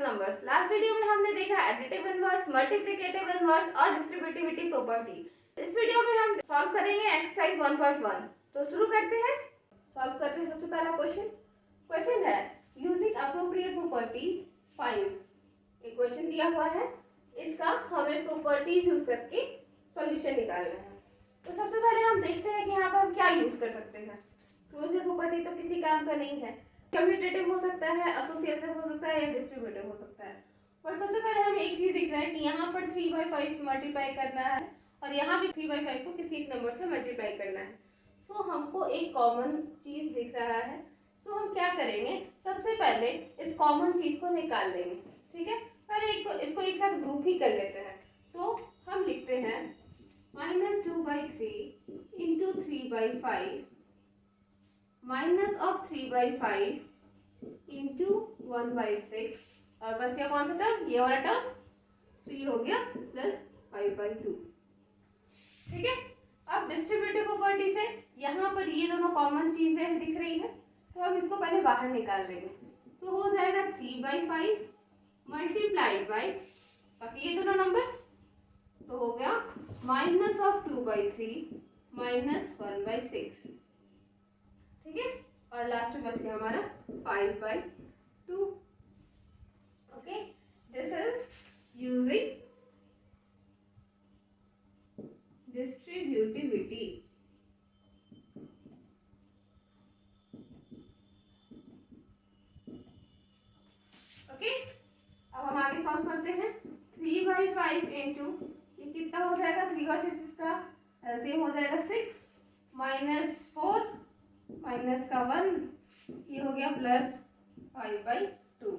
Numbers. Last video में हमने देखा एडिटिव इनवर्स, मल्टीप्लिकेटिव इनवर्स और डिस्ट्रीब्यूटिविटी प्रॉपर्टी। इस वीडियो में हम सॉल्व करेंगे एक्सरसाइज 1.1। तो शुरू करते हैं। सॉल्व करते हैं। सबसे पहला क्वेश्चन है यूजिंग अप्रोप्रिएट प्रॉपर्टीज फाइंड। एक क्वेश्चन दिया हुआ है, इसका हमें प्रॉपर्टीज यूज करके सॉल्यूशन निकालना है। तो सबसे पहले हम देखते हैं कि यहाँ पर हम क्या यूज कर सकते हैं। क्लोजर प्रॉपर्टी तो किसी काम का नहीं है, कम्यूटेटिव हो सकता है, एसोसिएटिव हो सकता है या डिस्ट्रीब्यूटिव हो सकता है। पर सबसे पहले हमें एक चीज दिख रहा है कि यहाँ पर 3/5 मल्टीप्लाई करना है और यहाँ भी 3/5 को किसी एक नंबर से मल्टीप्लाई करना है। सो हमको एक कॉमन चीज दिख रहा है। सो हम क्या करेंगे, सबसे पहले इस कॉमन चीज को निकाल लेंगे। ठीक है, पहले इसको एक साथ ग्रुप ही कर लेते हैं। तो हम लिखते हैं -2/3 इंटू 3/5 माइनस ऑफ 3/5 इंटू 1/6 और बच गया कौन सा टर्म, ये वाला टर्म। तो ये हो गया प्लस 5/2। ठीक है, अब डिस्ट्रीब्यूटिव प्रॉपर्टी से यहाँ पर ये दोनों कॉमन चीजें दिख रही है, तो हम इसको पहले बाहर निकाल लेंगे। तो हो जाएगा 3/5 मल्टीप्लाइड बाई बाकी ये दोनों नंबर, तो हो गया माइनस ऑफ 2/3 माइनस 1/6। ठीक है, और लास्ट में बच गया हमारा 5/2। Okay, this is using distributivity. Okay, अब हम आगे सॉल्व करते हैं। 3/5 इंटू ये कितना हो जाएगा, 3 और 6 का एलसीएम हो जाएगा 6 माइनस 4 माइनस का 1, ये हो गया प्लस 5/2।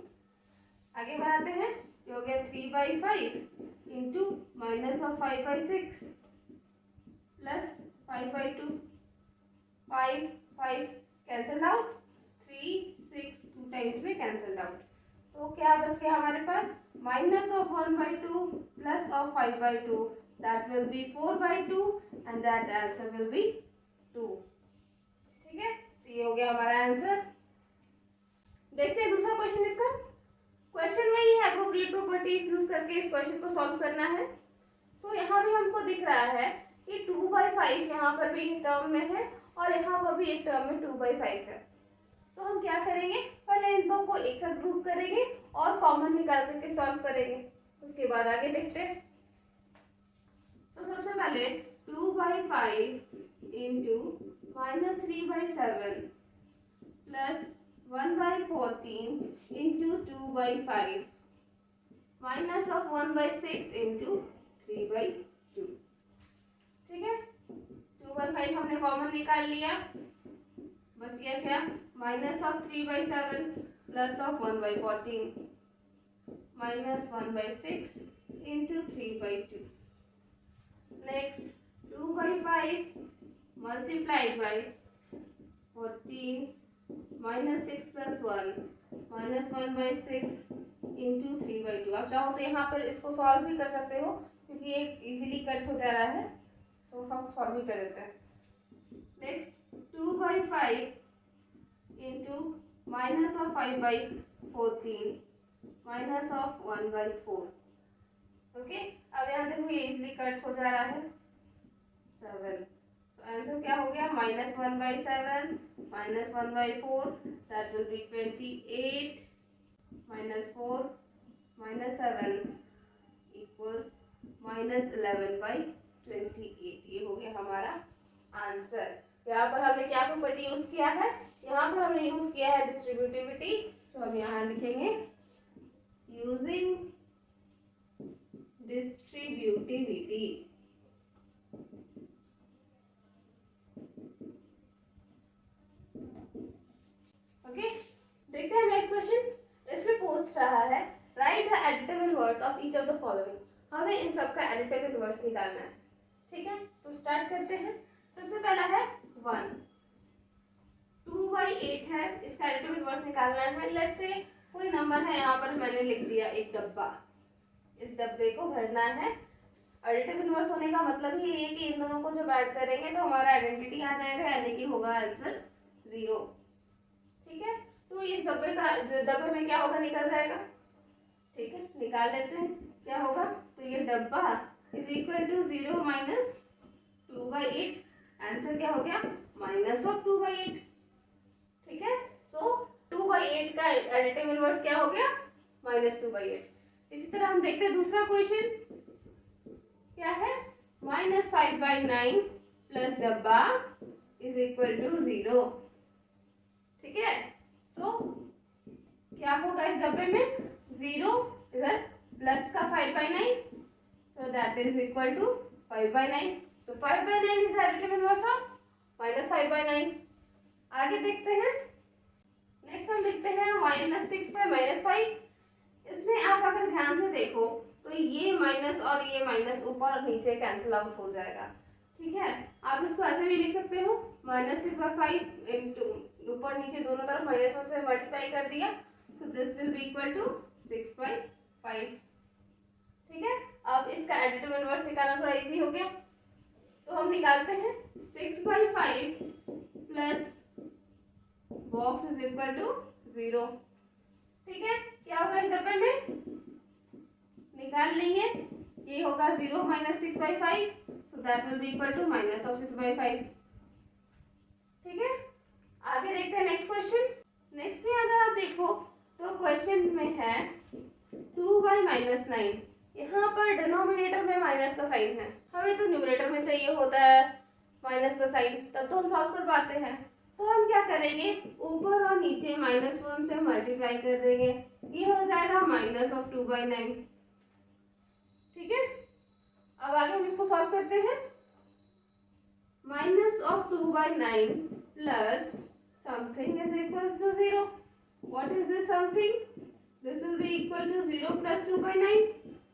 आगे बढ़ाते हैं, ये हो गया 3/5 into minus of 5/6 plus 5/2। 5 5 cancel out, 3 6 2 times में कैंसल आउट। तो क्या बच गया हमारे पास, minus of 1/2 plus of 5/2, that will be 4/2 and that answer will be 2। ठीक है, तो ये हो गया हमारा आंसर। देखते हैं दूसरा क्वेश्चन। इसका क्वेश्चन वही है, अप्रोप्रिएट प्रॉपर्टीज यूज करके इस क्वेश्चन को सॉल्व करना है। तो यहाँ भी हमको दिख रहा है कि 2/5 यहाँ पर भी टर्म में है और यहाँ पर भी एक टर्म में 2/5 है। तो हम क्या करेंगे, पहले इन दो को एक साथ ग्रुप करेंगे और कॉमन निकाल करके सॉल्व करेंगे, उसके बाद आगे देखते हैं। तो सबसे पहले 2/5 into minus 3/7 plus 1/14 into 2/5 minus of 1/6 into 3/2। ठीक है, 2/5 हमने कॉमन निकाल लिया, बस ये क्या, minus of 3/7 plus of 1/14 minus 1/6 into 3/2। Next 2/5 multiplied by 14 minus 6 plus 1 minus 1/6 into 3/2। आप चाहो तो यहाँ पर इसको सॉल्व भी कर सकते हो क्योंकि ये इजीली कट हो जा रहा है, तो हम सॉल्व भी कर देते हैं। Next 2/5 into minus of 5/14 minus of 1/4। Okay, अब यहाँ देखो ये इजीली कट हो जा रहा है 7। तो आंसर क्या हो गया, minus 1/7 minus 1/4, that will B 28 minus 4 minus 7 equals minus 11/28। ये हो गया हमारा आंसर। यहाँ पर हमने क्या प्रॉपर्टी यूज किया है, यहाँ पर हमने यूज किया है डिस्ट्रीब्यूटिविटी। तो हम यहाँ लिखेंगे यूजिंग डिस्ट्रीब्यूटिविटी। ओके, देखते हैं नेक्स्ट क्वेश्चन। इसमें पूछ रहा है right the additive inverse of each of the following. हमें इन सब का एडिटिव इनवर्स निकालना है। ठीक है, तो स्टार्ट करते हैं। सबसे पहला है 1, 2/8 है, इसका एडिटिव इनवर्स निकालना है। लेट्स से कोई नंबर है, यहाँ पर मैंने लिख दिया एक डब्बा, इस डब्बे को भरना है। एडिटिव इनवर्स होने का मतलब ही ये है कि इन दोनों को जब ऐड करेंगे तो हमारा आइडेंटिटी आ जाएगा, यानी कि होगा आंसर 0। ठीक है, तो इस डब्बे में क्या होगा, निकल जाएगा ठीक है, निकाल लेते हैं क्या होगा। तो ये डब्बा is equal to 0 minus 2/8, answer क्या हो गया माइनस ऑफ 2/8। ठीक है, सो 2/8 का एडिटिव इनवर्स क्या हो गया माइनस 2/8। इसी तरह हम देखते हैं दूसरा क्वेश्चन क्या है, माइनस 5/9 प्लस डब्बा इज इक्वल टू 0। ठीक है, सो क्या होगा इस डब्बे में 0, इधर प्लस का 5/9, so that is equal to 5/9, so 5/9 is the additive inverse of minus 5/9। आगे देखते हैं, नेक्स्ट हम देखते हैं -6/-5। इसमें आप अगर ध्यान से देखो तो ये माइनस और ये माइनस ऊपर और नीचे कैंसिल आउट हो जाएगा। ठीक है, आप इसको ऐसे भी लिख सकते हो -6/5 इंटू ऊपर नीचे दोनों तरफ -1 से मल्टीप्लाई कर दिया, so this will be equal to 6/5। ठीक है, अब इसका एडिटिव इनवर्स निकालना थोड़ा इजी हो गया, तो हम निकालते हैं 6/5 plus box is equal to 0। ठीक है, क्या होगा इस डब्बे में, निकाल लेंगे, ये होगा 0 minus 6/5, so that will be equal to minus of 6/5। ठीक है, आगे देखते हैं नेक्स्ट क्वेश्चन। नेक्स्ट में अगर आप देखो तो क्वेश्चन में है 2/-9। यहाँ पर डिनोमिनेटर में माइनस का साइन है, हमें तो न्यूमरेटर में चाहिए होता है माइनस का साइन, तब तो हम सॉल्व कर पाते हैं। तो हम क्या करेंगे, ऊपर और नीचे -1 से मल्टीप्लाई कर देंगे, ये हो जाएगा माइनस ऑफ 2/9। ठीक है, अब आगे हम इसको सॉल्व करते हैं, minus of 2/9 plus something is equal to 0। What is this something, this will be equal to 0 plus 2/9,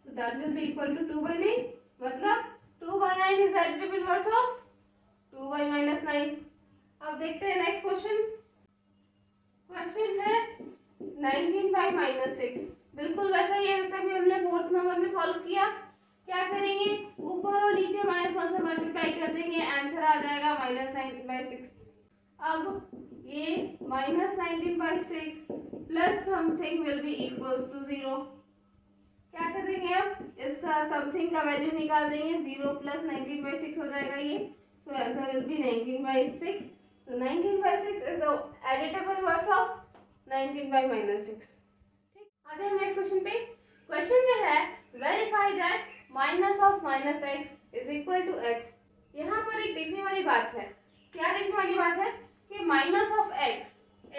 so that will be equal to 2/9, मतलब 2/9 is the additive inverse of 2/-9। अब देखते हैं नेक्स्ट क्वेश्चन। क्वेश्चन है 19/-6। बिल्कुल वैसा ही है जैसा भी हमने फोर्थ नंबर में सॉल्व किया। क्या करेंगे, ऊपर और नीचे -1 से मल्टीप्लाई कर देंगे, आंसर आ जाएगा -19/6। अब ये -19/6 plus something will be equals to 0। क्या करेंगे, अब इसका समथिंग का वैल्यू निकाल देंगे, 0 प्लस 19/6 हो जाएगा ये, so answer will B 19/6। So 19/6 is the additive inverse of 19/-6। ठीक, आगे हम नेक्स्ट क्वेश्चन पे। क्वेश्चन में है verify that minus of -x is equal to x। यहाँ पर एक देखने वाली बात है, क्या देखने वाली बात है कि minus of x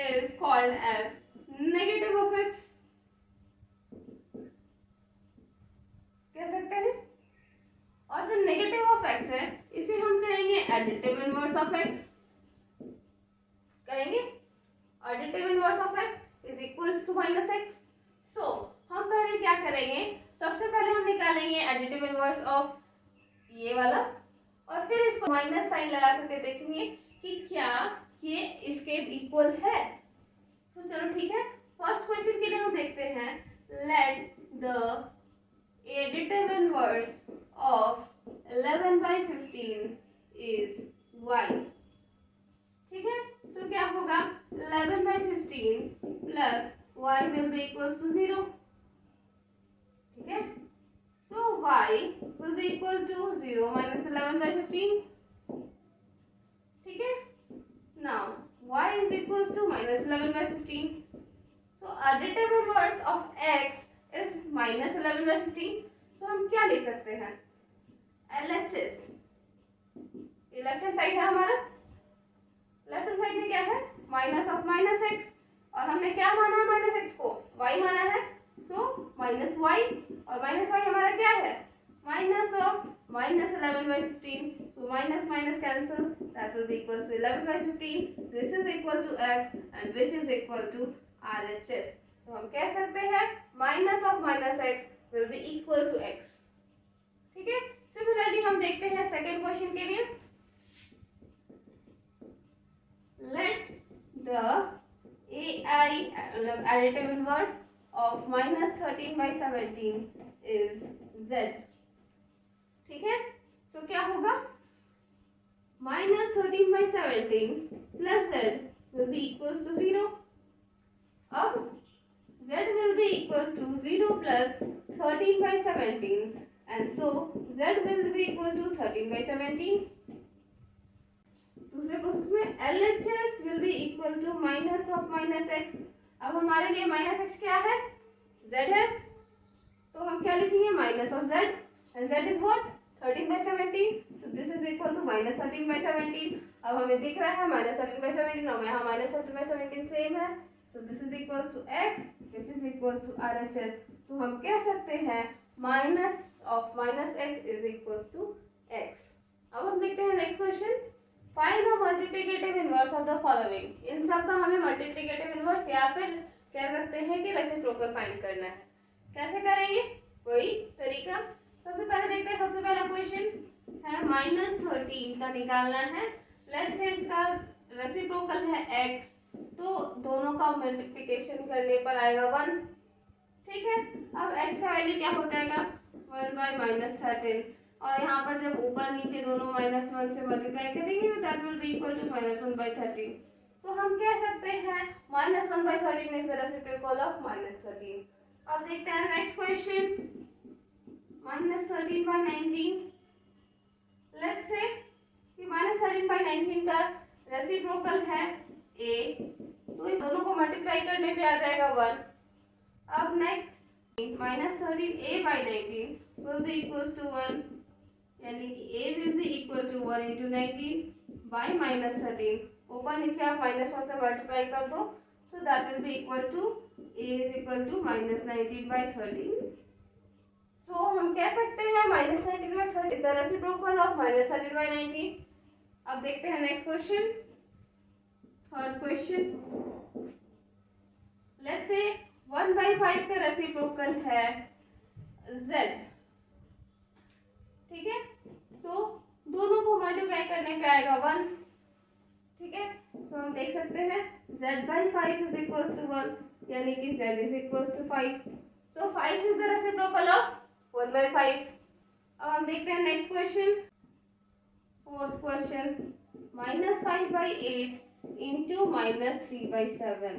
is called as negative of x, कह सकते हैं, और जो नेगेटिव ऑफ x है इसे हम कहेंगे एडिटिव इनवर्स ऑफ x, कहेंगे additive inverse of x is equals to -x। So हम पहले क्या करेंगे, सबसे पहले हम निकालेंगे एडिटिव इनवर्स ऑफ ये वाला, और फिर इसको माइनस साइन लगा करके देखेंगे कि क्या ये इसके इक्वल है। तो चलो ठीक है, फर्स्ट क्वेश्चन के लिए हम देखते हैं, let the additive inverse of 11/15 is y। ठीक है, तो क्या होगा 11/15 plus y will be equals to 0। ठीक है, so y will be equal to 0 minus 11/15। ठीक है, now y is equals to minus 11/15, so additive inverse of x is minus 11/15। So हम क्या लिख सकते हैं, LHS, ये लेफ्ट हैंड साइड है हमारा, लेफ्ट हैंड साइड में क्या है माइनस ऑफ -x, और हमने क्या माना है -x को y माना है, सो -y, और -y हमारा क्या है minus of -11/15, so minus minus cancel, that will be equal to 11/15, this is equal to x and which is equal to RHS। So हम कह सकते हैं minus of -x will be equal to x। ठीक है, similarly हम देखते हैं second question के लिए, let the AI additive inverse of -13/17 is z। ठीक है, सो क्या होगा -13/17 plus z will be equals to 0। अब z will be equals to 0 plus 13 by 17, and so z will be equal to 13 by 17. दूसरे process में LHS will be equal to minus of minus x. अब हमारे लिए minus x क्या है, z है, तो हम क्या लिखेंगे, minus of z, and z is what, 13 by 17. so this is equal to minus 13 by 17. अब हमें दिख रहा है minus 13 by 17, और यहाँ minus 13 by 17 सेम है, so this is equals to x, this is equals to RHS. so हम कह सकते हैं minus of minus x is equals to x. अब हम देखते हैं next question. Find the multiplicative inverse of the following. इन सब का हमें मल्टीप्लिकेटिव इनवर्स या फिर कह सकते हैं कि रेसिप्रोकल फाइंड करना है. कैसे करेंगे, कोई तरीका. सबसे पहले देखते हैं, सबसे पहला क्वेश्चन है -13 का निकालना है. लेट्स से इसका रेसिप्रोकल है x, तो दोनों का मल्टीप्लिकेशन करने पर आएगा 1. ठीक है. अब x का वैल्यू क्या हो जाएगा, 1 by -13, और यहाँ पर जब ऊपर नीचे दोनों -1 से मल्टीप्लाई करेंगे तो that will be equal to -1 by 13. तो हम कह सकते हैं -1 by 13 is the reciprocal of -13. अब देखते हैं next question, -13 by 19. Let's say कि -13 by 19 का रेसिप्रोकल है a, तो इस दोनों को मल्टीप्लाई करने पे आ जाएगा 1. अब next -13a by 19 will be equals to 1, यानी कि a will be equal to 1 into 19 by -13. ऊपर नीचे आप -1 से मल्टीप्लाई कर दो, so that will be equal to a is equal to -19 by 13. so हम कह सकते हैं -19 by 13 is the reciprocal of -13 by 19. अब देखते हैं next question, third question. Let's say 1 by 5 का रेसिप्रोकल है z. ठीक है. सो दोनों को मल्टीप्लाई करने पे आएगा 1. ठीक है. सो हम देख सकते हैं z by 5 is equals to 1, यानी कि z is equals to 5. so 5 is the reciprocal of 1 by 5. अब हम देखते हैं next question, fourth question. -5 by 8 into -3 by 7.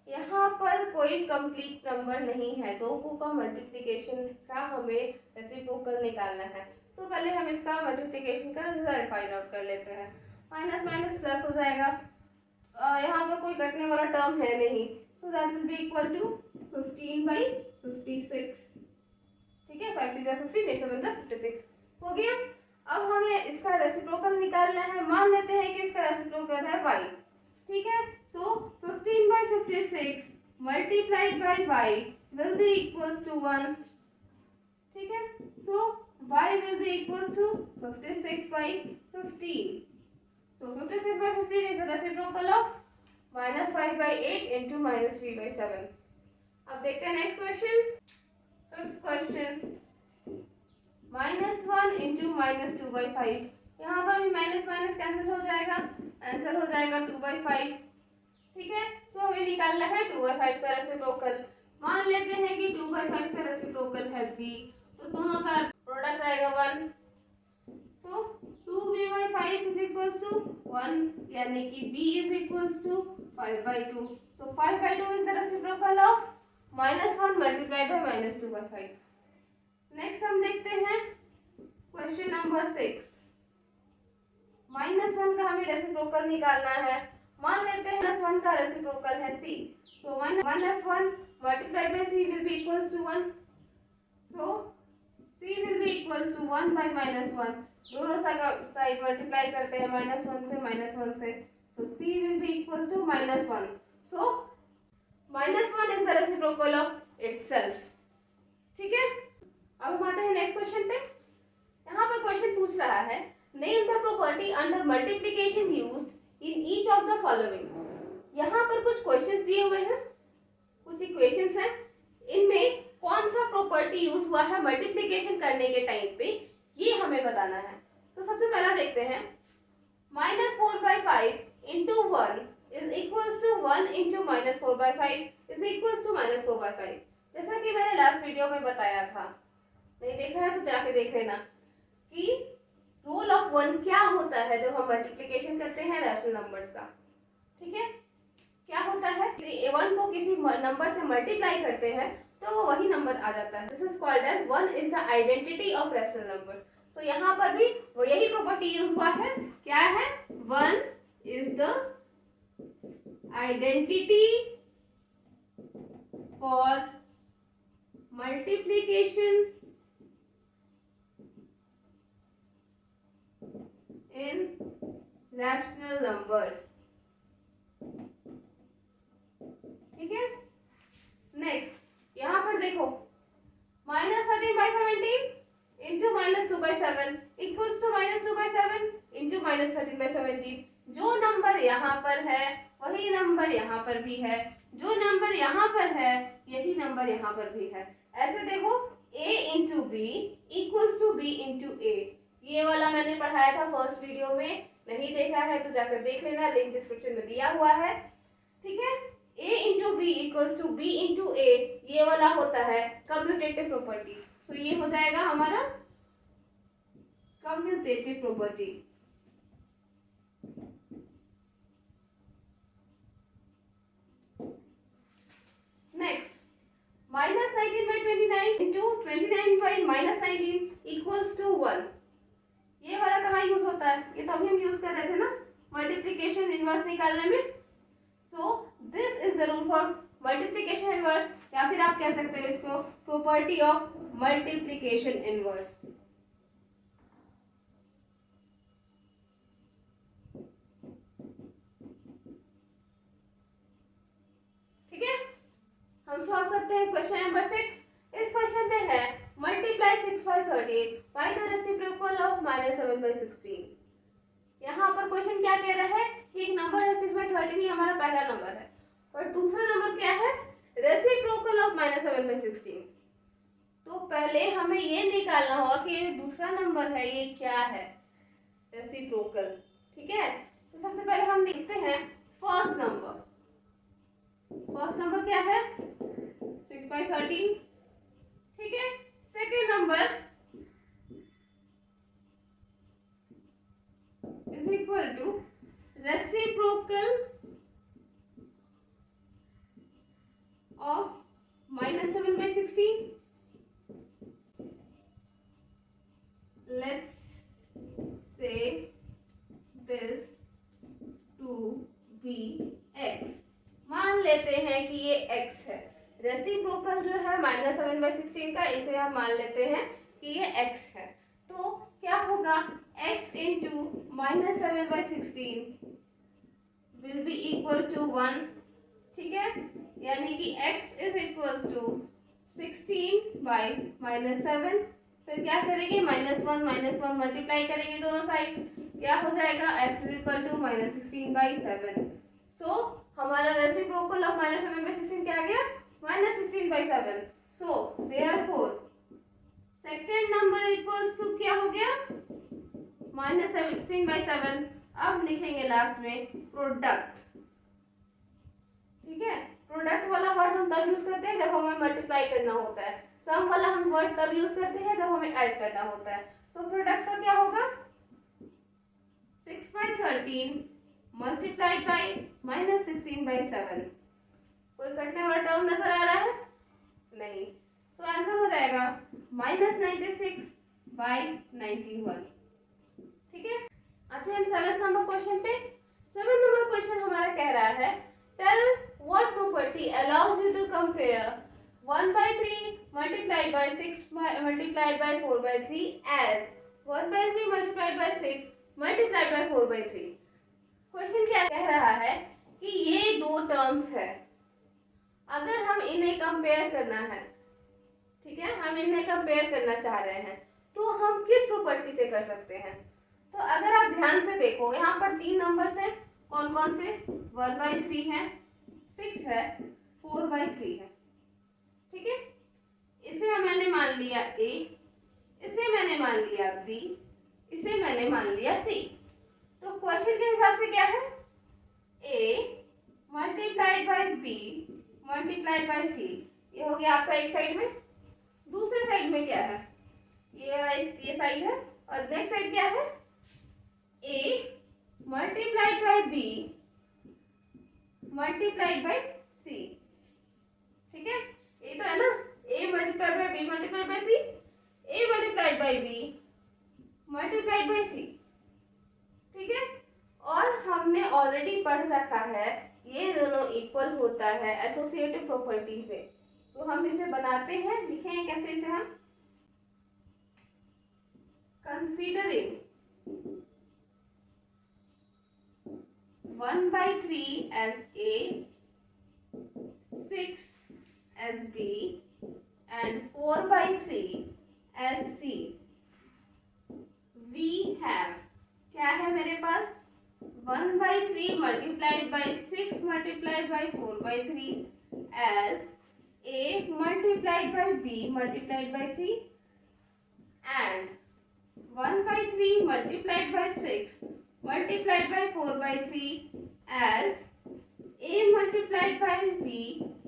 यहाँ पर कोई कंप्लीट नंबर नहीं है, दो को का मल्टीप्लिकेशन का हमें रेसिप्रोकल निकालना है. तो पहले हम इसका मल्टीप्लिकेशन का रिजल्ट फाइंड आउट कर लेते हैं. माइनस माइनस प्लस हो जाएगा, यहाँ पर कोई कटने वाला टर्म है नहीं, so that will be equal to 15 by 56. ठीक है, 5 6 15, 8 7 56 हो गया. अब हमें इसका रेसिप्रोकल निकालना है. मान लेते हैं कि इसका रेसिप्रोकल है y. ठीक है. सो 15 by 56 multiplied by y will be equals to 1. ठीक है. So y will be equals to 56 by 15. So 56 by 15 is the reciprocal of -5 by 8 into -3 by 7. अब देखते हैं next question, fifth question. -1 into -2 by 5. यहाँ पर भी माइनस माइनस कैंसिल हो जाएगा, आंसर हो जाएगा 2 by 5. ठीक है. सो हमें निकालना है 2 by 5 का रेसिप्रोकल. मान लेते हैं कि 2 by 5 का रेसिप्रोकल है b, तो दोनों का प्रोडक्ट आएगा 1. सो 2b by 5 is equals to 1, यानी कि b is equals to 5 by 2. So 5 by 2 is the reciprocal of -1 multiplied by -2 by 5. Next हम देखते हैं क्वेश्चन नंबर 6. -1 का हमें रेसिप्रोकल निकालना है. मान लेते हैं -1 का रेसिप्रोकल है c. So -1 multiplied by c will be equals to 1. So c will be equal to 1 by -1. दोनों साइड मल्टीप्लाई करते हैं -1 से. So c will be equal to -1. So -1 is the reciprocal of itself. ठीक है. अब हम आते हैं नेक्स्ट क्वेश्चन पे. यहाँ पर क्वेश्चन पूछ रहा है, name the property under multiplication used in each of the following. यहाँ पर कुछ क्वेश्चंस दिए हुए हैं, कुछ इक्वेशंस हैं. इनमें कौन सा प्रॉपर्टी यूज हुआ है मल्टीप्लिकेशन करने के टाइम पे, ये हमें बताना है. तो सबसे पहला देखते हैं, -4 by 5 into 1 is equals to 1 into -4 by 5 is equals to -4 by 5. जैसा कि मैंने लास्ट वीडियो में बताया था, नहीं देखा है तो जाके देख लेना कि रोल ऑफ 1 क्या होता है जब हम मल्टीप्लिकेशन करते हैं रैशनल नंबर्स का. ठीक है. क्या होता है, वन को किसी नंबर से मल्टीप्लाई करते हैं तो वो वही नंबर आ जाता है। This is called as one is the identity of rational numbers. तो यहाँ पर भी वो यही प्रॉपर्टी यूज हुआ है, क्या है, one is the identity for multiplication in rational numbers. ठीक है, नेक्स्ट यहाँ पर देखो, -13/17 इंटू -2/7 इक्वल्स टू -2/7 इंटू -13/17। जो नंबर यहाँ पर है वही नंबर यहाँ पर भी है, जो नंबर यहाँ पर है यही नंबर यहाँ पर भी है। ऐसे देखो, a into b equals to b into a. ये वाला मैंने पढ़ाया था फर्स्ट वीडियो में, नहीं देखा है तो जाकर देख लेना, लिंक डिस्क्रिप्शन में दिया हुआ है। ठीक है, a into b equals to b into a, ये वाला होता है कम्यूटेटिव प्रॉपर्टी। तो ये हो जाएगा हमारा commutative property. Next, -19/29 into 29/-19 equals to 1। ये वाला कहाँ यूज होता है, ये तो अभी हम यूज कर रहे थे ना मल्टीप्लिकेशन इनवर्स निकालने में। So this is the rule for multiplication inverse, या फिर आप कह सकते हो इसको प्रॉपर्टी ऑफ मल्टीप्लिकेशन इनवर्स। ठीक है, हम सॉल्व करते हैं क्वेश्चन नंबर 6। इस क्वेश्चन में है multiply 6/13 by the reciprocal of -7/16। यहाँ पर क्वेश्चन क्या कह रहा है कि एक नंबर है 6/13, ये हमारा पहला नंबर है, और दूसरा नंबर क्या है, रेसिप्रोकल ऑफ -7/16। तो पहले हमें ये निकालना होगा कि ये दूसरा नंबर है ये क्या है, रेसिप्रोकल। ठीक है, तो सबसे पहले हम देखते हैं फर्स्ट नंबर। फर्स्ट नंबर क्या है, 6/13। ठीक है, second number is equal to reciprocal of -7/16. Let's say this to be x। मान लेते हैं कि ये x है, रेसिप्रोकल जो है -7/16 का, इसे हम मान लेते हैं कि ये x है। तो क्या होगा, x into -7/16 will be equal to 1। ठीक है, यानी कि x इज इक्वल टू 16/-7। फिर क्या करेंगे, -1 मल्टीप्लाई करेंगे दोनों साइड, क्या हो जाएगा, x is equal to -16/7। So हमारा रेसिप्रोकल ऑफ -7/16 क्या आ गया, -16/7। So therefore second number equals to क्या हो गया, -16/7। अब लिखेंगे लास्ट में प्रोडक्ट। ठीक है, प्रोडक्ट वाला वर्ड हम तब यूज करते हैं जब हमें मल्टीप्लाई करना होता है, सम वाला हम वर्ड तब यूज करते हैं जब हमें ऐड करना होता है। तो प्रोडक्ट का क्या होगा, 6/13 मल्टीप्लाइड बाई -16/7। कोई कटने वाला टर्म नजर आ रहा है, नहीं। सो आंसर हो जाएगा -96/91। ठीक है, आते हैं हम 7th नंबर क्वेश्चन पे। 7th नंबर क्वेश्चन हमारा कह रहा है, tell what property allows you to compare 1/3 multiplied by 6 multiplied by 4/3 as 1/3 multiplied by 6 multiplied by 4/3। Question क्या कह रहा है कि ये दो टर्म्स है, अगर हम इन्हें कंपेयर करना है, ठीक है, हम इन्हें कंपेयर करना चाह रहे हैं, तो हम किस प्रॉपर्टी से कर सकते हैं। तो अगर आप ध्यान से देखो, यहाँ पर 3 नंबर्स हैं, कौन कौन से, 1/3 है, 6 है, 4/3 है। ठीक है, इसे मैंने मान लिया a, इसे मैंने मान लिया b, इसे मैंने मान लिया c। तो क्वेश्चन के हिसाब से क्या है, a multiplied by b multiplied by c। ये हो गया आपका एक साइड में, दूसरे साइड में क्या है, ये साइड है, और नेक्स्ट साइड क्या है, a multiplied by b multiplied by c. ठीक है, ये तो है ना, a multiplied by b multiplied by c, a multiplied by b multiplied by c. ठीक है, और हमने ऑलरेडी पढ़ रखा है ये दोनों इक्वल होता है एसोसिएटिव प्रॉपर्टी से। तो हम इसे बनाते हैं, लिखेंगे कैसे इसे हम, considering 1/3 as A, 6 as B and 4/3 as C, we have, क्या है मेरे पास, 1/3 multiplied by 6 multiplied by 4/3 as A multiplied by B multiplied by C and 1/3 multiplied by 6 multiplied by 4/3 as A multiplied by B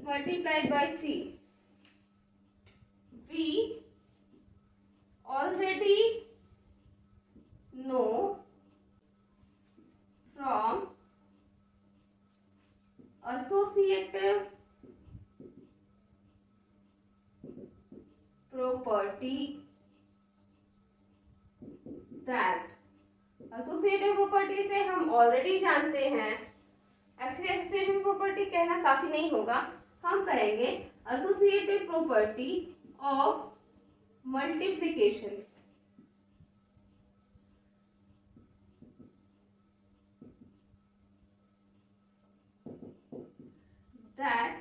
multiplied by C. We already know from associative property that, associative property से हम already जानते हैं, actually associative property कहना काफी नहीं होगा, हम कहेंगे associative property of multiplication. that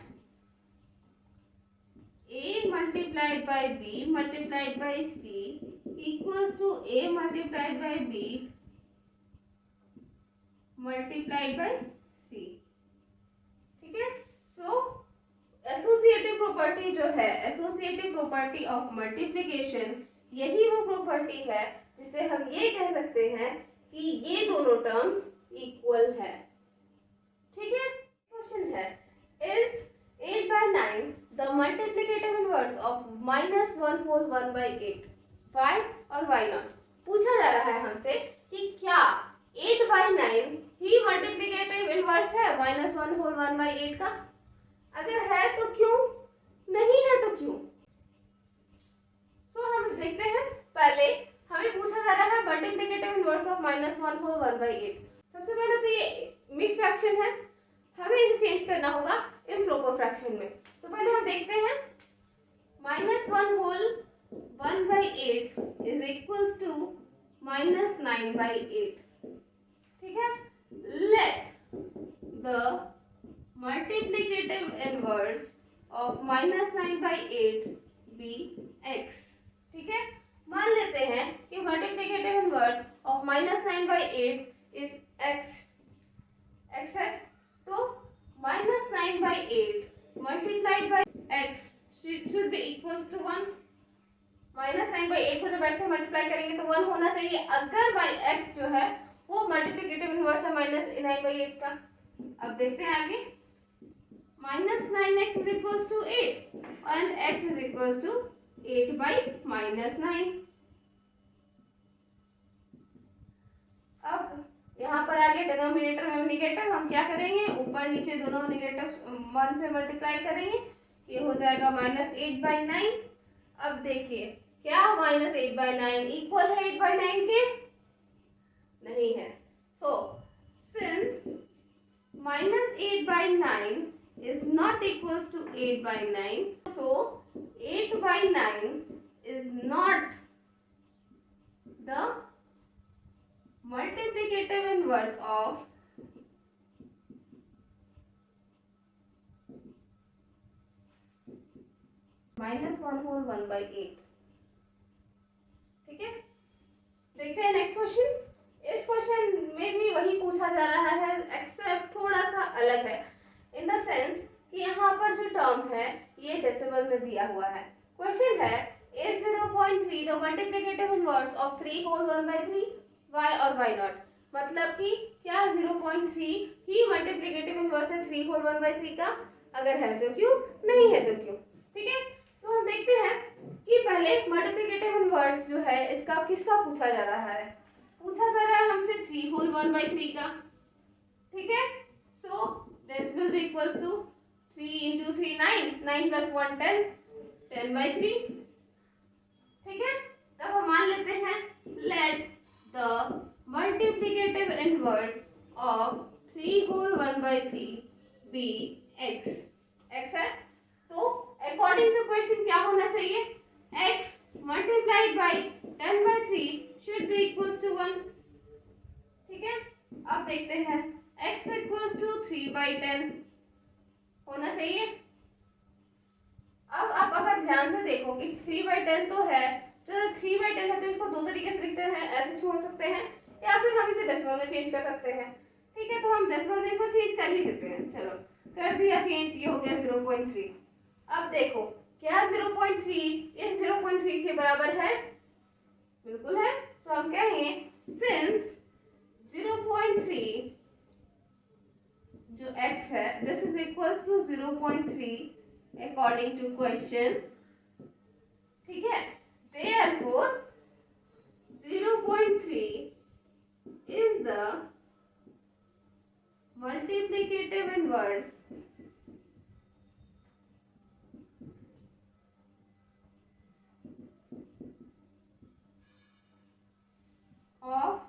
A multiplied by B multiplied by C equals to A multiplied by B multiplied by C. ठीक है, सो एसोसिएटिव प्रॉपर्टी जो है, एसोसिएटिव प्रॉपर्टी ऑफ मल्टीप्लिकेशन, यही वो प्रॉपर्टी है जिसे हम ये कह सकते हैं कि ये दोनों टर्म्स इक्वल है। ठीक है, क्वेश्चन है, is 8/9 the multiplicative inverse of -1 whole 1/8? Why और why not? पूछा जा रहा है हमसे कि क्या 8/9 ही मल्टीप्लिकेटिव इनवर्स है -1 whole 1/8 का? अगर है तो क्यों, नहीं है तो क्यों? सो हम देखते हैं, पहले हमें पूछा जा रहा है मल्टीप्लिकेटिव इनवर्स ऑफ -1 whole 1/8। सबसे पहले तो ये मिक्स फ्रैक्शन है, हमें इसे चेंज करना होगा इम्प्रॉपर फ्रैक्शन में। तो पहले हम देखते हैं, -1 whole 1/8 इज इक्वल्स टू -9/8। ठीक है, let the multiplicative inverse of -9/8 be x। ठीक है, मान लेते हैं कि multiplicative inverse of -9/8 is x है, तो -9/8 multiplied by x should be equals to 1। -9/8 को जब x से मल्टीप्लाई करेंगे तो 1 होना चाहिए, अगर by x जो है वो मल्टीप्लिकेटिव इनवर्स है -9/8 का। अब देखते हैं आगे, -9x is equals to 8 and x is equals to 8/-9। अब यहाँ पर आगे डिनोमिनेटर में निगेटिव, हम क्या करेंगे, ऊपर नीचे दोनों निगेटिव 1 से मल्टीप्लाई करेंगे, ये हो जाएगा -8/9। अब देखिए क्या -8/9 इक्वल है 8/9 के, नहीं है। So since -8/9 is not equals to 8/9, so 8/9 is not the multiplicative inverse of -1 whole 1/8। ठीक है, देखते हैं नेक्स्ट क्वेश्चन। इस क्वेश्चन में भी वही पूछा जा रहा है, एक्सेप्ट थोड़ा सा अलग है, इन द सेंस कि यहाँ पर जो टर्म है ये डेसिमल में दिया हुआ है। क्वेश्चन है, is 0.3 the multiplicative inverse of 3 whole 1/3? why और why not? मतलब कि क्या 0.3 ही मल्टीप्लिकेटिव इनवर्स है 3 whole 1/3 का? अगर है तो क्यों, नहीं है तो क्यों? ठीक है, तो हम देखते हैं कि पहले मल्टीप्लिकेटिव इनवर्स जो है इसका किसका पूछा जा रहा है, पूछा जा रहा है हमसे 3 whole 1/3 का। ठीक है, so this will be equals to 3 into 3 9, 9 plus 1 10, 10/3। ठीक है, तब हम मान लेते हैं let the multiplicative inverse of 3 whole 1/3 be x। x है तो अकॉर्डिंग टू क्वेश्चन क्या होना चाहिए, x multiplied by 10/3 should be equals to 1। ठीक है, अब देखते हैं x इक्वल्स टू 3/10 होना चाहिए। अब आप अगर ध्यान से देखोगे 3/10 तो है, तो 3/10 है तो इसको दो तरीके से लिखते हैं, ऐसे छोड़ सकते हैं या फिर हम इसे डेसिमल में चेंज कर सकते हैं। ठीक है, तो हम डेसिमल में इसको चेंज कर ही देते हैं। चलो कर दिया चेंज, ये हो गया 0.3। अब देखो क्या 0.3 इस 0.3 के बराबर है, बिल्कुल है। तो हम कहेंगे सिंस 0.3 जो x है this is equals to 0.3 according to question. ठीक है, therefore 0.3 is the multiplicative inverse of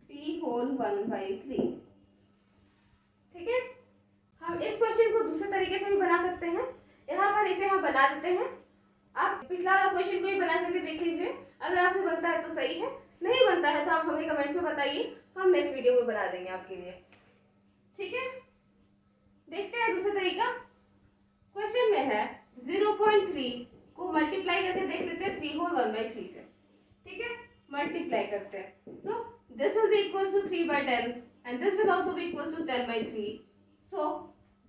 3 whole 1/3। ठीक है, हम इस क्वेश्चन को दूसरे तरीके से भी बना सकते हैं। यहाँ पर इसे हम बना देते हैं। आप पिछला वाला क्वेश्चन को ही बना करके देख लीजिए, अगर आपसे बनता है तो सही है, नहीं बनता है तो आप हमें कमेंट्स में बताइए, हम नेक्स्ट वीडियो में बना देंगे आपके लिए। ठीक है, देखते हैं दूसरा तरीका। क्वेश्चन में है 0.3 को मल्टीप्लाई करके देख लेते हैं 3 whole 1/3 से। ठीक है, मल्टीप्लाई करते हैं, so this will be equals to 3/10 and this will also be equals to 10/3। So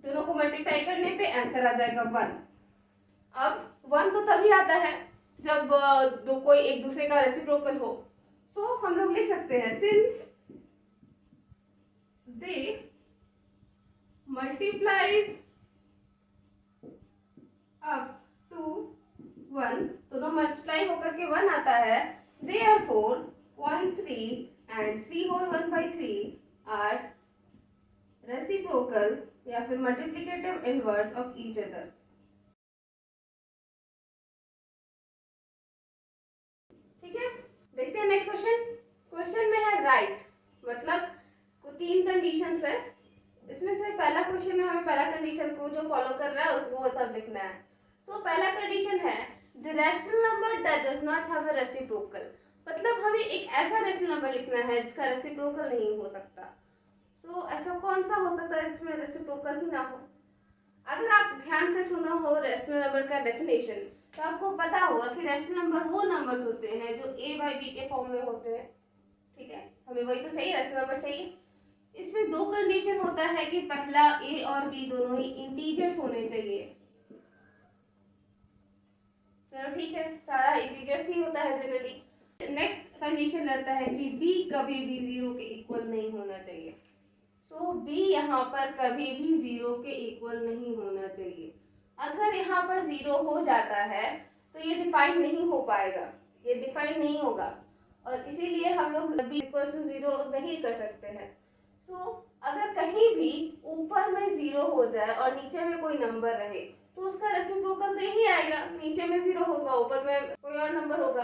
दोनों को मल्टीप्लाई करने पे आंसर आ जाएगा 1। अब 1 तो तभी आता है जब दो कोई एक दूसरे का रेसिप्रोकल हो। सो हम लोग लिख सकते हैं since they multiplies up to 1, दोनों मल्टीप्लाई होकर के 1 आता है, therefore 0.3 and 3 whole 1/3 are reciprocal या फिर multiplicative inverse of each other। ठीक है, देखते हैं नेक्स्ट क्वेश्चन। क्वेश्चन में है राइट, मतलब 3 कंडीशंस है, इसमें से पहला क्वेश्चन में हमें पहला कंडीशन को जो फॉलो कर रहा है उसको सब लिखना है। तो पहला कंडीशन है the rational number that does not have a reciprocal, मतलब हमें एक ऐसा रैशनल नंबर लिखना है जिसका रेसिप्रोकल नहीं हो सकता। तो ऐसा कौन सा हो सकता है जिसमें रेसिप्रोकल ही ना हो। अगर आप ध्यान से सुना हो रैशनल नंबर का डेफिनेशन तो आपको पता होगा कि रैशनल नंबर वो नंबर्स होते हैं जो a/b के फॉर्म में होते हैं। ठीक है, हमें वही तो चाहिए, रैशनल नंबर चाहिए। इसमें दो कंडीशन होता है कि पहला a और b दोनों ही इंटीजर्स होने चाहिए। चलो ठीक है, सारा इंटीजर्स ही होता है जनरली। नेक्स्ट कंडीशन रहता है कि b कभी भी 0 के इक्वल नहीं होना चाहिए। सो b यहाँ पर कभी भी 0 के इक्वल नहीं होना चाहिए। अगर यहाँ पर 0 हो जाता है तो ये डिफाइन नहीं हो पाएगा, ये डिफाइन नहीं होगा और इसीलिए हम लोग b इक्वल टू 0 नहीं कर सकते हैं। सो अगर कहीं भी ऊपर में 0 हो जाए और नीचे में कोई नंबर रहे तो उसका रेसिप्रोकल तो यही आएगा, नीचे में 0 होगा ऊपर में कोई और नंबर होगा।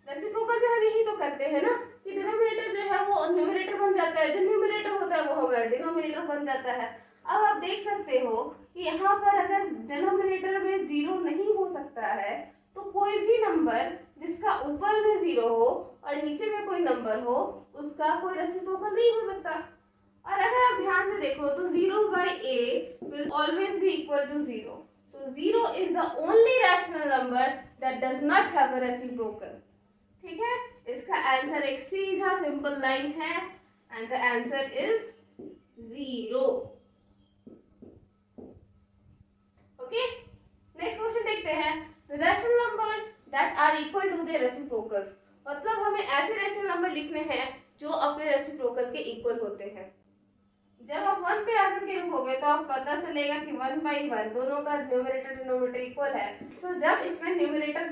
रेसिप्रोकल में हम यही तो करते हैं ना कि डिनोमिनेटर जो है वो न्यूमरेटर बन जाता है, जो न्यूमरेटर होता है वो हमारा डिनोमिनेटर बन जाता है। अब आप देख सकते हो कि यहाँ पर अगर डिनोमिनेटर में 0 नहीं हो सकता है तो कोई भी नंबर जिसका ऊपर में 0 हो और नीचे में कोई नंबर हो उसका कोई रेसिप्रोकल नहीं हो सकता। और अगर आप ध्यान से देखो तो 0/a will always be equal to 0. So 0 is the only rational number that does not have a reciprocal. ठीक है, इसका आंसर एक सीधा सिंपल लाइन है and the answer is 0। Okay, next question देखते हैं rational numbers that are equal to their reciprocals, मतलब हमें ऐसे रैशनल नंबर लिखने हैं जो अपने रेसिप्रोकल के इक्वल होते हैं। जब आप 1 पे आकर के रुकोगे तो आप पता चलेगा कि 1/1 दोनों का न्यूमरेटर डिनोमिनेटर इक्वल है। सो जब इसमें न्यूमरेटर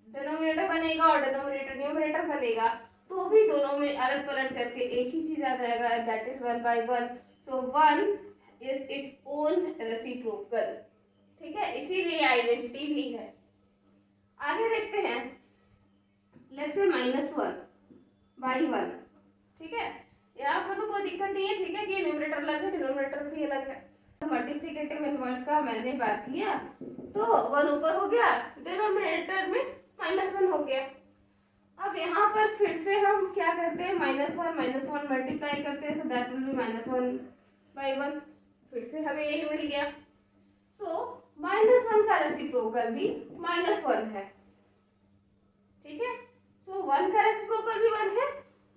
डिनोमिनेटर बनेगा और डिनोमिनेटर न्यूमरेटर बनेगा तो भी दोनों में अलट पलट करके एक ही चीज आ जाएगा, that is 1/1। So 1 is its own reciprocal. ठीक है, इसीलिए आइडेंटिटी भी है। आगे देखते हैं, लेट्स से -1/1। ठीक है, यहाँ पर तो कोई दिक्कत नहीं है। ठीक है, कि न्यूमरेटर अलग है, डिनोमिनेटर भी अलग है। तो मल्टीप्लिकेटिव इनवर्स का मैंने बात किया तो 1 ऊपर हो गया, डिनोमिनेटर में -1 हो गया। अब यहाँ पर फिर से हम क्या करते हैं, -1 मल्टीप्लाई करते हैं, तो दैट विल बी -1/1। फिर से हमें यही मिल गया। सो -1 का रेसिप्रोकल भी -1 है। ठीक है, सो 1 का रेसिप्रोकल भी 1 है,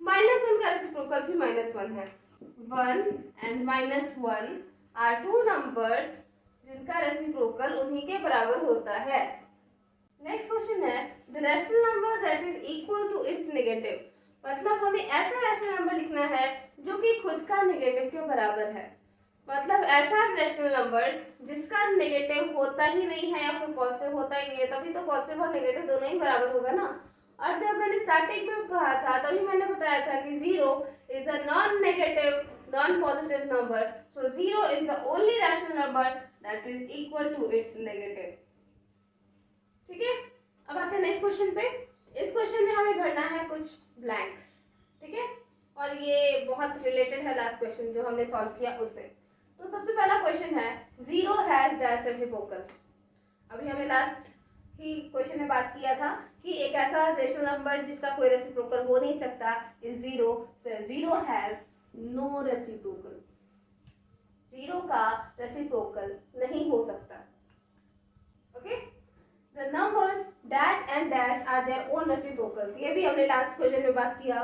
-1 का रेसिप्रोकल भी -1 है। 1 and -1 आर टू नंबर्स जिनका रेसिप्रोकल उन्हीं के बराबर होता है। नेक्स्ट क्वेश्चन है, the rational number that is equal to its negative. मतलब हमें ऐसा रैशनल नंबर लिखना है जो कि खुद का नेगेटिव के बराबर है। मतलब ऐसा रैशनल नंबर जिसका नेगेटिव होता ही नहीं है या फिर पॉजिटिव होता ही नहीं है, तभी तो पॉजिटिव और नेगेटिव दोनों ही बराबर होगा ना। और जब मैंने स्टार्टिंग में कहा था तभी मैंने बताया था कि 0 is a non negative non positive number. So 0 is the only rational number that is equal to its negative. ठीक है, अब आते हैं नेक्स्ट क्वेश्चन पे। इस क्वेश्चन में हमें भरना है कुछ ब्लैंक्स। ठीक है, और ये बहुत रिलेटेड है लास्ट क्वेश्चन जो हमने सॉल्व किया उससे। तो सबसे पहला क्वेश्चन है, 0 हैज डैश रेसिप्रोकल। अभी हमने लास्ट ही क्वेश्चन में बात किया था कि एक ऐसा रेशनल नंबर जिसका कोई रेसिप्रोकल हो नहीं सकता इज 0। 0 has no reciprocal. 0 का रेसिप्रोकल नहीं हो सकता। Okay, the numbers dash and dash are their own reciprocals। ये भी हमने लास्ट क्वेश्चन में बात किया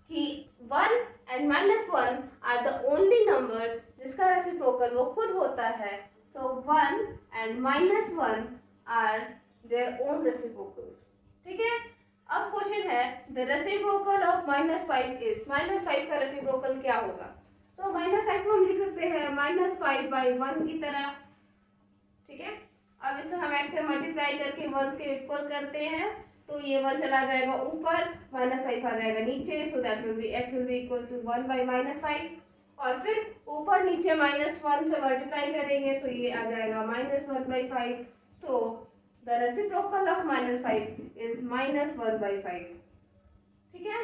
कि 1 and -1 are the only numbers जिसका रेसिप्रोकल वो खुद होता है। so 1 and -1 are their own reciprocals। ठीक है, अब क्वेश्चन है, the reciprocal of -5 is। -5 का रेसिप्रोकल क्या होगा? so -5 को हम लिख सकते हैं -5/1 की तरह। ठीक है, अब इसे हम x से मल्टीप्लाई करके 1 के इक्वल करते हैं तो ये 1 चला जाएगा ऊपर, -5 आ जाएगा नीचे। So that will be x will be equal to 1/-5। और फिर ऊपर नीचे -1 से मल्टीप्लाई करेंगे तो ये आ जाएगा -1/5। So the reciprocal of -5 is -1/5। ठीक है,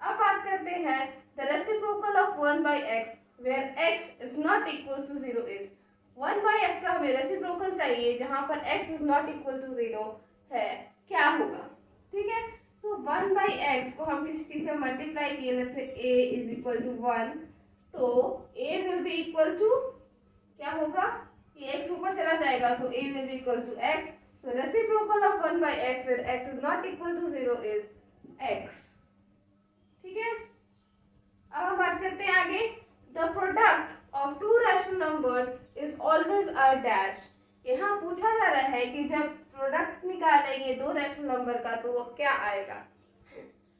अब बात करते हैं the reciprocal of 1/x where x is not equal to 0 is. 1/x का हमें रेसिप्रोकल चाहिए जहां पर x is not equal to 0 है, क्या होगा? ठीक है, तो 1/x को हम किसी चीज से मल्टीप्लाई किए, let's say a is equal to 1, तो a will be equal to क्या होगा, ये x ऊपर चला जाएगा, so a will be equal to x। So reciprocal of 1/x where x is not equal to 0 is x। ठीक है, अब हम बात करते हैं आगे, the product of two rational numbers is always a dash। यहाँ पूछा जा रहा है कि जब प्रोडक्ट निकालेंगे दो रैशनल नंबर का तो वो क्या आएगा।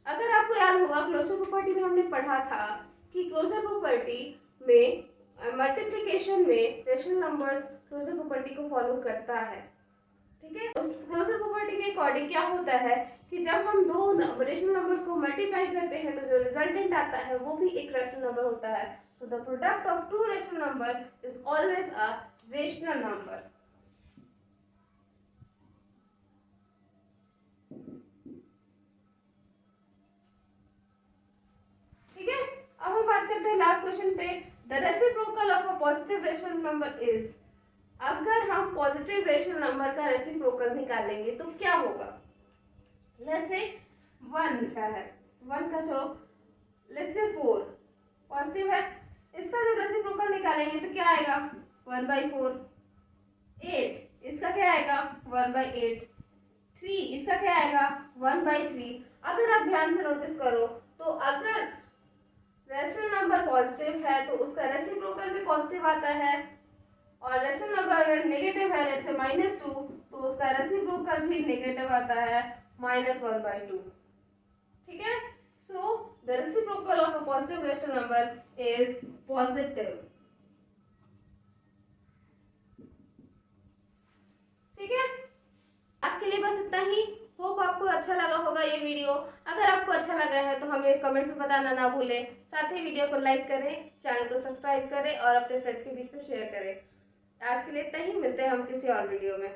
अगर आपको याद होगा क्लोजर प्रॉपर्टी में हमने पढ़ा था कि क्लोजर प्रॉपर्टी में मल्टीप्लिकेशन में रैशनल नंबर्स क्लोजर प्रॉपर्टी को फॉलो करता है। ठीक है, उस क्लोजर प्रॉपर्टी के अकॉर्डिंग क्या होता है कि जब हम दो रैशनल नंबर्स को मल्टीप्लाई करते हैं तो जो रिजल्टेंट आता है वो भी एक रैशनल नंबर होता है। So the product of two rational number is always a rational number। ठीक है, अब हम बात करते हैं लास्ट क्वेश्चन पे, the reciprocal of a positive rational number is। अगर हम पॉजिटिव रेशनल नंबर का रेसिप्रोकल निकालेंगे तो क्या होगा? लेट्स से 1 का है, 1 का चलो लेट्स से 4 पॉजिटिव है, इसका जब रेसिप्रोकल निकालेंगे तो क्या आएगा 1/4। 8 इसका क्या आएगा 1/8। 3 इसका क्या आएगा 1/3। अगर आप ध्यान से नोटिस करो तो अगर रैशनल नंबर पॉजिटिव है तो उसका रेसिप्रोकल भी पॉजिटिव आता है, और रैशनल नंबर अगर नेगेटिव है जैसे -2 तो उसका रेसिप्रोकल भी नेगेटिव आता है -1/2। ठीक है, so the reciprocal of a positive rational number is positive। ठीक है, आज के लिए बस इतना ही। होप आपको आपको अच्छा लगा होगा ये वीडियो। अगर आपको अच्छा लगा है तो हमें कमेंट में बताना ना भूलें। साथ ही वीडियो को लाइक करें, चैनल को सब्सक्राइब करें और अपने फ्रेंड्स के बीच में शेयर करें। आज के लिए इतना ही, मिलते हैं हम किसी और वीडियो में।